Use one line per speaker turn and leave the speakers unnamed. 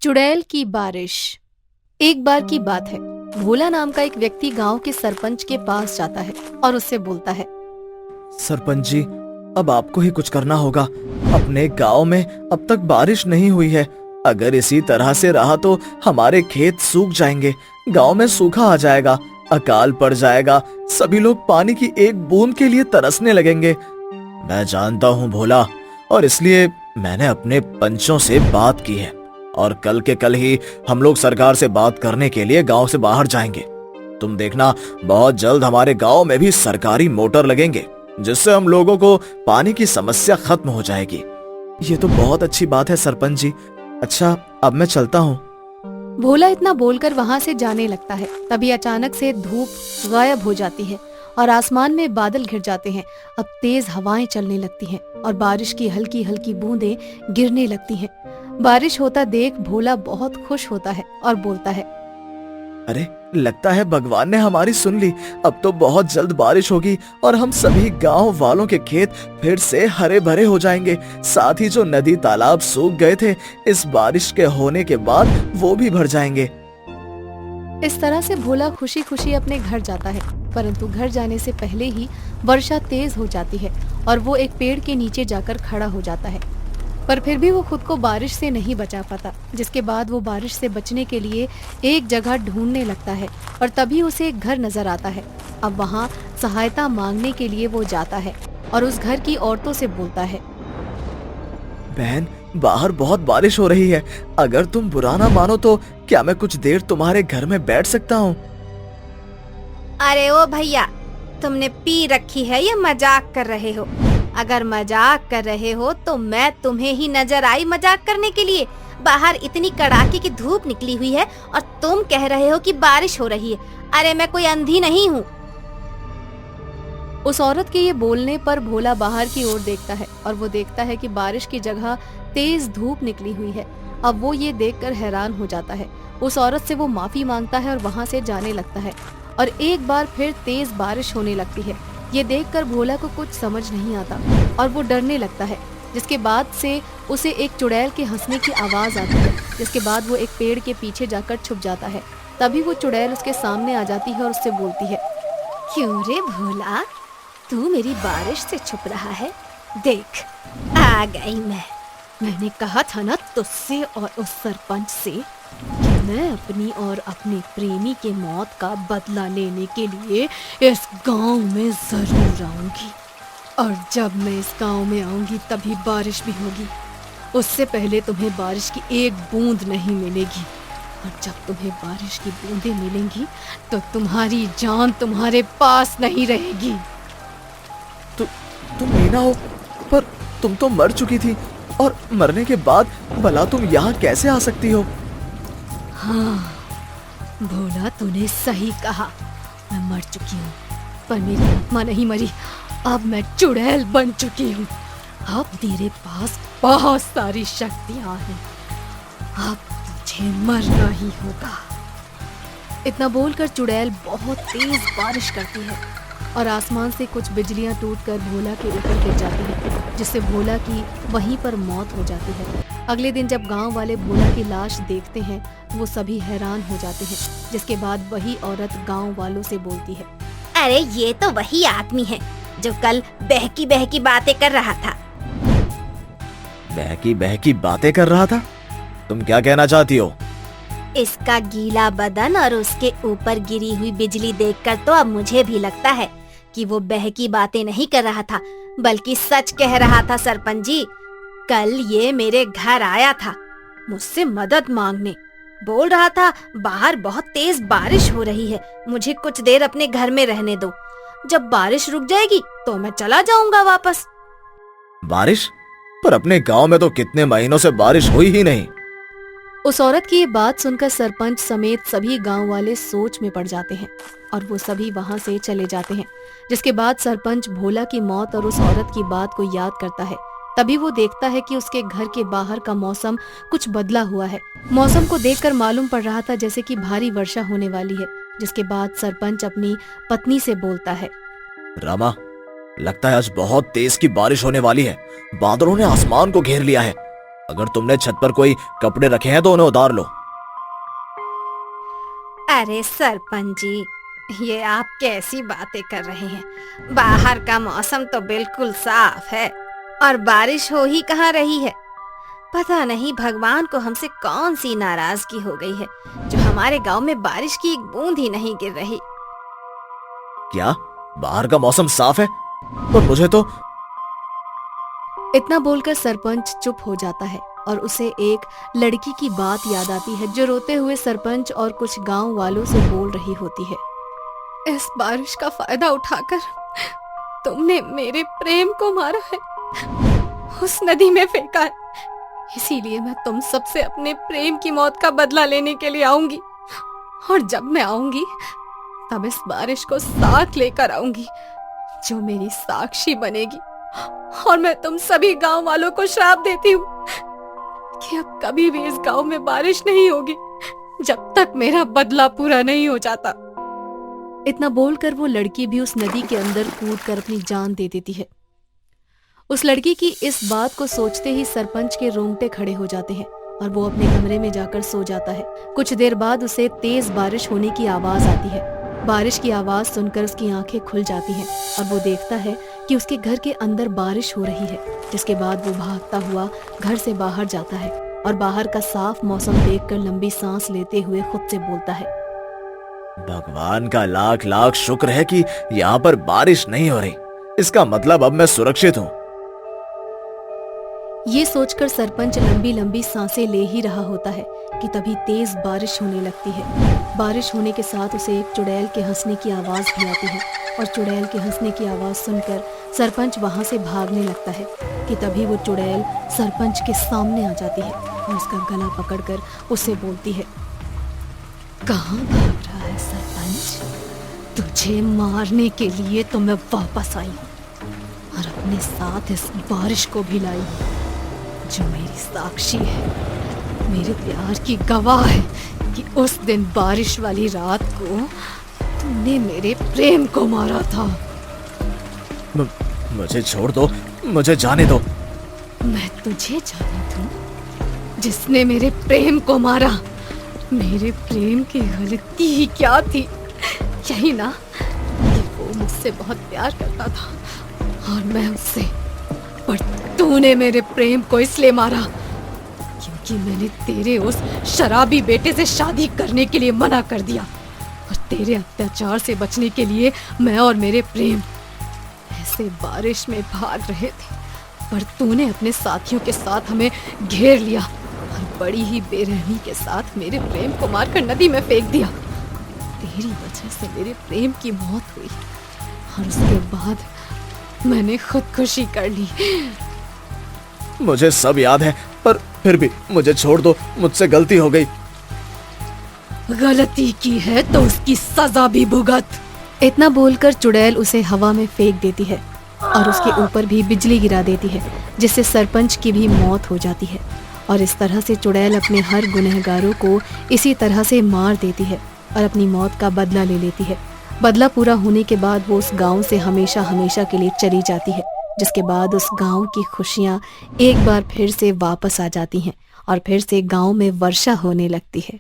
चुड़ैल की बारिश। एक बार की बात है, भोला नाम का एक व्यक्ति गांव के सरपंच के पास जाता है और उससे बोलता है।
सरपंच जी, अब आपको ही कुछ करना होगा। अपने गांव में अब तक बारिश नहीं हुई है। अगर इसी तरह से रहा तो हमारे खेत सूख जाएंगे, गांव में सूखा आ जाएगा, अकाल पड़ जाएगा, सभी लोग पानी की एक बूंद के लिए तरसने लगेंगे। मैं जानता हूँ भोला, और इसलिए मैंने अपने पंचों से बात की है और कल के कल ही हम लोग सरकार से बात करने के लिए गांव से बाहर जाएंगे। तुम देखना, बहुत जल्द हमारे गांव में भी सरकारी मोटर लगेंगे, जिससे हम लोगों को पानी की समस्या खत्म हो जाएगी। ये तो बहुत अच्छी बात है सरपंच जी। अच्छा, अब मैं चलता हूँ।
भोला इतना बोलकर वहां से जाने लगता है। तभी अचानक से धूप गायब हो जाती है और आसमान में बादल घिर जाते हैं। अब तेज हवाएं चलने लगती हैं और बारिश की हल्की हल्की बूंदें गिरने लगती हैं। बारिश होता देख भोला बहुत खुश होता है और बोलता है,
अरे, लगता है भगवान ने हमारी सुन ली। अब तो बहुत जल्द बारिश होगी और हम सभी गांव वालों के खेत फिर से हरे भरे हो जाएंगे। साथ ही जो नदी तालाब सूख गए थे, इस बारिश के होने के बाद वो भी भर जाएंगे।
इस तरह से भोला खुशी खुशी अपने घर जाता है। परंतु घर जाने से पहले ही वर्षा तेज हो जाती है और वो एक पेड़ के नीचे जाकर खड़ा हो जाता है। पर फिर भी वो खुद को बारिश से नहीं बचा पाता। जिसके बाद वो बारिश से बचने के लिए एक जगह ढूंढने लगता है और तभी उसे एक घर नजर आता है। अब वहाँ सहायता मांगने के लिए वो जाता है और उस घर की औरतों से बोलता है,
बहन, बाहर बहुत बारिश हो रही है। अगर तुम बुरा ना मानो तो क्या मैं कुछ देर तुम्हारे घर में बैठ सकता हूँ?
अरे ओ भैया, तुमने पी रखी है या मजाक कर रहे हो? अगर मजाक कर रहे हो तो मैं तुम्हें ही नजर आई मजाक करने के लिए। बाहर इतनी कड़ाके की धूप निकली हुई है और तुम कह रहे हो कि बारिश हो रही है। अरे मैं कोई अंधी नहीं हूँ।
उस औरत के ये बोलने पर भोला बाहर की ओर देखता है और वो देखता है कि बारिश की जगह तेज धूप निकली हुई है। अब वो ये देखकर हैरान हो जाता है। उस औरत से वो माफी मांगता है और वहाँ से जाने लगता है और एक बार फिर तेज बारिश होने लगती है। ये देखकर भोला को कुछ समझ नहीं आता और वो डरने लगता है। जिसके बाद से उसे एक चुड़ैल के हंसने की आवाज आती है। जिसके बाद वो एक पेड़ के पीछे जाकर छुप जाता है। तभी वो चुड़ैल उसके सामने आ जाती है और उससे बोलती है,
क्यों रे भोला, तू मेरी बारिश से छुप रहा है? देख, आ गई मैं। मैंने कहा था ना तुझसे और उस सरपंच से कि मैं अपनी और अपने प्रेमी के मौत का बदला लेने के लिए इस गांव में जरूर आऊंगी। और जब मैं इस गांव में आऊंगी तभी बारिश भी होगी। उससे पहले तुम्हें बारिश की एक बूंद नहीं मिलेगी। और जब तुम्हें बारिश की बूंदें मिलेंगी तो तुम्हारी जान तुम्हारे पास नहीं रहेगी।
तुम मीना हो, पर तुम तो मर चुकी थी, और मरने के बाद भला तुम यहाँ कैसे आ सकती हो?
हाँ भोला, तूने सही कहा। मैं मर चुकी हूँ, पर मेरी आत्मा नहीं मरी। अब मैं चुड़ैल बन चुकी हूँ। अब मेरे पास बहुत सारी शक्तियाँ हैं। अब तुझे मरना ही होगा।
इतना बोलकर चुड़ैल बहुत तेज बारिश करती है और आसमान से कुछ बिजलियां टूटकर भोला के ऊपर गिर जाती हैं, जिससे भोला की वहीं पर मौत हो जाती है। अगले दिन जब गांव वाले भोला की लाश देखते हैं, वो सभी हैरान हो जाते हैं। जिसके बाद वही औरत गांव वालों से बोलती है,
अरे ये तो वही आदमी है जो कल बहकी बहकी बातें कर रहा था।
बहकी बहकी बातें कर रहा था? तुम क्या कहना चाहती हो?
इसका गीला बदन और उसके ऊपर गिरी हुई बिजली देखकर तो अब मुझे भी लगता है कि वो बहकी बातें नहीं कर रहा था, बल्कि सच कह रहा था। सरपंच जी, कल ये मेरे घर आया था मुझसे मदद मांगने। बोल रहा था बाहर बहुत तेज बारिश हो रही है, मुझे कुछ देर अपने घर में रहने दो। जब बारिश रुक जाएगी तो मैं चला जाऊंगा वापस।
बारिश? पर अपने गांव में तो कितने महीनों से बारिश हुई ही नहीं।
उस औरत की ये बात सुनकर सरपंच समेत सभी गांव वाले सोच में पड़ जाते हैं और वो सभी वहां से चले जाते हैं। जिसके बाद सरपंच भोला की मौत और उस औरत की बात को याद करता है। तभी वो देखता है कि उसके घर के बाहर का मौसम कुछ बदला हुआ है। मौसम को देखकर मालूम पड़ रहा था जैसे कि भारी वर्षा होने वाली है। जिसके बाद सरपंच अपनी पत्नी से बोलता है,
रामा, लगता है आज बहुत तेज की बारिश होने वाली है। बादलों ने आसमान को घेर लिया है। अगर तुमने छत पर कोई कपड़े रखे हैं तो उन्हें उतार लो।
अरे सरपंच जी, ये आप कैसी बातें कर रहे हैं? बाहर का मौसम तो बिल्कुल साफ है और बारिश हो ही कहाँ रही है। पता नहीं भगवान को हमसे कौन सी नाराजगी हो गई है जो हमारे गांव में बारिश की एक बूंद ही नहीं गिर रही।
क्या बाहर का मौसम साफ है? और मुझे तो
इतना बोलकर सरपंच चुप हो जाता है और उसे एक लड़की की बात याद आती है जो रोते हुए सरपंच और कुछ गांव वालों से बोल रही होती है। इस बारिश का फायदा उठाकर तुमने मेरे प्रेम को मारा है, उस नदी में फेंका है। इसीलिए मैं तुम सबसे अपने प्रेम की मौत का बदला लेने के लिए आऊंगी, और जब मैं आऊंगी तब इस बारिश को साथ लेकर आऊंगी जो मेरी साक्षी बनेगी। और मैं तुम सभी गांव वालों को श्राप देती हूँ कि अब कभी भी इस गांव में बारिश नहीं होगी जब तक मेरा बदला पूरा नहीं हो जाता। इतना बोलकर वो लड़की भी उस नदी के अंदर कूदकर अपनी जान दे देती है। उस लड़की की इस बात को सोचते ही सरपंच के रोंगटे खड़े हो जाते हैं और वो अपने कमरे में जाकर सो जाता है। कुछ देर बाद उसे तेज बारिश होने की आवाज आती है। बारिश की आवाज सुनकर उसकी आंखें खुल जाती हैं और वो देखता है कि उसके घर के अंदर बारिश हो रही है। जिसके बाद वो भागता हुआ घर से बाहर जाता है और बाहर का साफ मौसम देखकर लंबी सांस लेते हुए खुद से बोलता है,
भगवान का लाख लाख शुक्र है कि यहाँ पर बारिश नहीं हो रही। इसका मतलब अब मैं सुरक्षित हूँ।
ये सोचकर सरपंच लंबी लंबी सांसें ले ही रहा होता है कि तभी तेज बारिश होने लगती है। बारिश होने के साथ उसे एक चुड़ैल के हंसने की आवाज भी आती है और चुड़ैल के हंसने की आवाज सुनकर सरपंच वहां से भागने लगता है कि तभी वो चुड़ैल सरपंच के सामने आ जाती है और उसका गला पकड़कर उसे बोलती है, कहाँ भाग रहा है सरपंच? तुझे मारने के लिए तो मैं वापस आई हूँ और अपने साथ इस बारिश को भी लाई हूँ जो मेरी साक्षी है, मेरे प्यार की गवाह है कि उस दिन बारिश वाली रात को तुमने मेरे प्रेम को मारा था।
मुझे छोड़ दो, मुझे जाने दो।
मैं तुझे जाने दूं जिसने मेरे प्रेम को मारा? मेरे प्रेम की गलती ही क्या थी? यही ना कि वो मुझसे बहुत प्यार करता था और मैं उससे, पर तूने मेरे प्रेम को इसलिए मारा क्योंकि मैंने तेरे उस शराबी बेटे से शादी करने के लिए मना कर दिया और तेरे अत्याचार से बचने के लिए मैं और मेरे प्रेम ऐसे बारिश में भाग रहे थे, पर तूने अपने साथियों के साथ हमें घेर लिया और बड़ी ही बेरहमी के साथ मेरे प्रेम को मारकर नदी में फेंक दिया। तेरी वजह से मेरे प्रेम की मौत हुई और उसके बाद मैंने खुदकुशी कर ली।
मुझे सब याद है, पर फिर भी मुझे छोड़ दो, मुझसे गलती हो गई।
गलती की है तो उसकी सजा भी भुगत। इतना बोलकर चुड़ैल उसे हवा में फेंक देती है और उसके ऊपर भी बिजली गिरा देती है जिससे सरपंच की भी मौत हो जाती है। और इस तरह से चुड़ैल अपने हर गुनहगारों को इसी तरह से मार देती है और अपनी मौत का बदला ले लेती है। बदला पूरा होने के बाद वो उस गांव से हमेशा हमेशा के लिए चली जाती है, जिसके बाद उस गांव की खुशियां एक बार फिर से वापस आ जाती हैं और फिर से गांव में वर्षा होने लगती है।